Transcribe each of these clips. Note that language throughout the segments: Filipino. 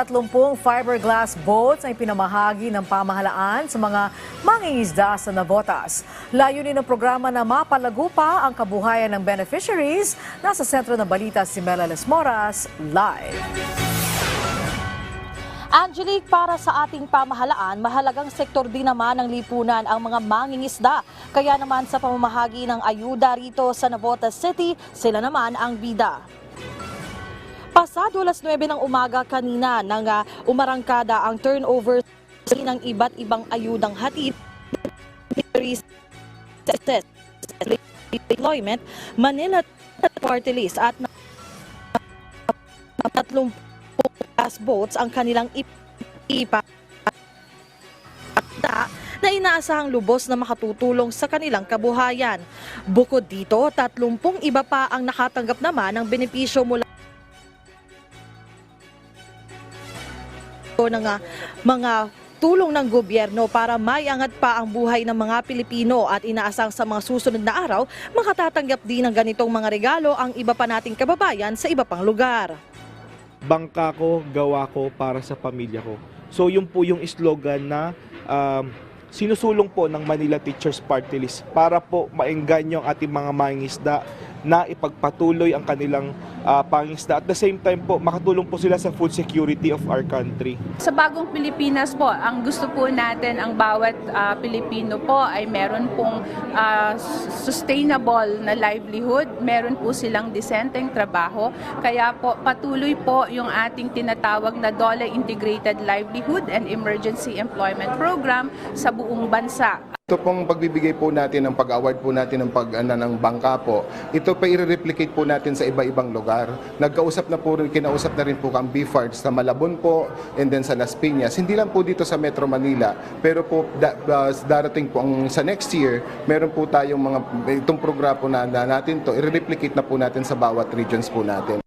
30 fiberglass boats ay pinamahagi ng pamahalaan sa mga mangingisda sa Navotas. Layunin ng programa na mapalago pa ang kabuhayan ng beneficiaries. Nasa sentro ng balita si Mela Lesmoras, live. Angelique, para sa ating pamahalaan, mahalagang sektor din naman ng lipunan ang mga mangingisda. Kaya naman sa pamamahagi ng ayuda rito sa Navotas City, sila naman ang bida. Pasado 9 ng umaga kanina nang umarangkada ang turnover ng iba't ibang ayudang hatid, deployment, Manila Party List at 30 boats ang kanilang ipa na inaasahang lubos na makatutulong sa kanilang kabuhayan. Bukod dito, 30 iba pa ang nakatanggap naman ng benepisyo mula ng mga tulong ng gobyerno para maiangat pa ang buhay ng mga Pilipino at inaasang sa mga susunod na araw makatatanggap din ng ganitong mga regalo ang iba pa nating kababayan sa iba pang lugar. Bangka ko, gawa ko para sa pamilya ko. So yun po yung slogan na sinusulong po ng Manila Teachers Party List para po maengganyo ang ating mga mangingisda na ipagpatuloy ang kanilang pangingisda. At the same time po, makatulong po sila sa food security of our country. Sa bagong Pilipinas po, ang gusto po natin, ang bawat Pilipino po ay meron pong sustainable na livelihood, meron po silang disenteng trabaho. Kaya po patuloy po yung ating tinatawag na DOLE Integrated Livelihood and Emergency Employment Program sa buong bansa. Ito pong pagbibigay po natin ng pag-award po natin ng ng bangka po, ito pa i-replicate po natin sa iba-ibang lugar. Kinausap na rin po ang BFARDS sa Malabon po and then sa Las Piñas. Hindi lang po dito sa Metro Manila, pero po darating po sa next year, meron po tayong itong programa na natin to, i-replicate na po natin sa bawat regions po natin.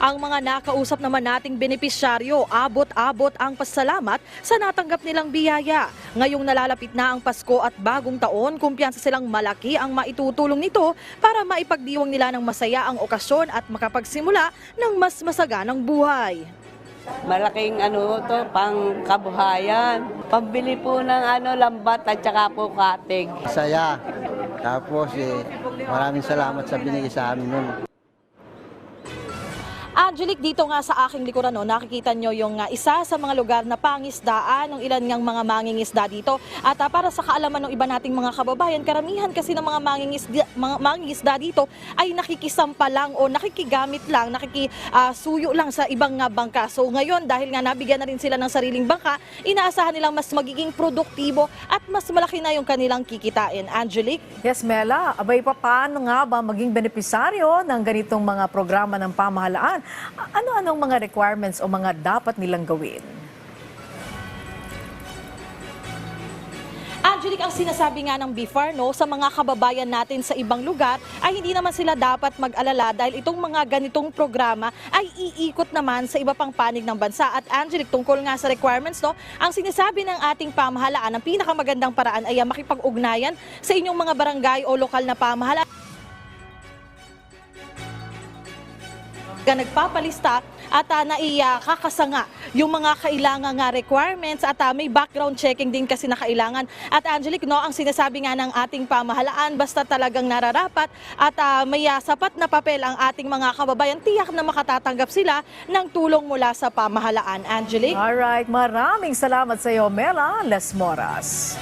Ang mga nakausap naman nating benepisyaryo, abot-abot ang pasalamat sa natanggap nilang biyaya. Ngayong nalalapit na ang Pasko at Bagong Taon, kumpiyansa silang malaki ang maitutulong nito para maipagdiwang nila ng masaya ang okasyon at makapagsimula ng mas masaganang buhay. Malaking to, pang kabuhayan. Pambili po ng lambat at saka po katig. Saya. Tapos maraming salamat sa binigay sa amin nun. Angelique, dito nga sa aking likuran, nakikita nyo yung isa sa mga lugar na pangisdaan ng ilan ngang mga mangingisda dito. At para sa kaalaman ng iba nating mga kababayan, karamihan kasi ng mga mangingisda dito ay nakikisampa lang o nakikigamit lang, nakikisuyo lang sa ibang bangka. So ngayon, dahil nga nabigyan na rin sila ng sariling bangka, inaasahan nilang mas magiging produktibo at mas malaki na yung kanilang kikitain. Angelique? Yes, Mela. Abay, paano nga ba maging benepisaryo ng ganitong mga programa ng pamahalaan? Ano-anong mga requirements o mga dapat nilang gawin? Angelique, ang sinasabi nga ng BFAR sa mga kababayan natin sa ibang lugar ay hindi naman sila dapat mag-alala dahil itong mga ganitong programa ay iikot naman sa iba pang panig ng bansa. At Angelique, tungkol nga sa requirements, ang sinasabi ng ating pamahalaan, ang pinakamagandang paraan ay makipag-ugnayan sa inyong mga barangay o lokal na pamahalaan. Nagpapalista at naikakasanga yung mga kailangang requirements at may background checking din kasi na kailangan. At Angelique, ang sinasabi nga ng ating pamahalaan, basta talagang nararapat at may sapat na papel ang ating mga kababayan, tiyak na makatatanggap sila ng tulong mula sa pamahalaan. Angelique? Alright, maraming salamat sa iyo, Mela Lesmoras.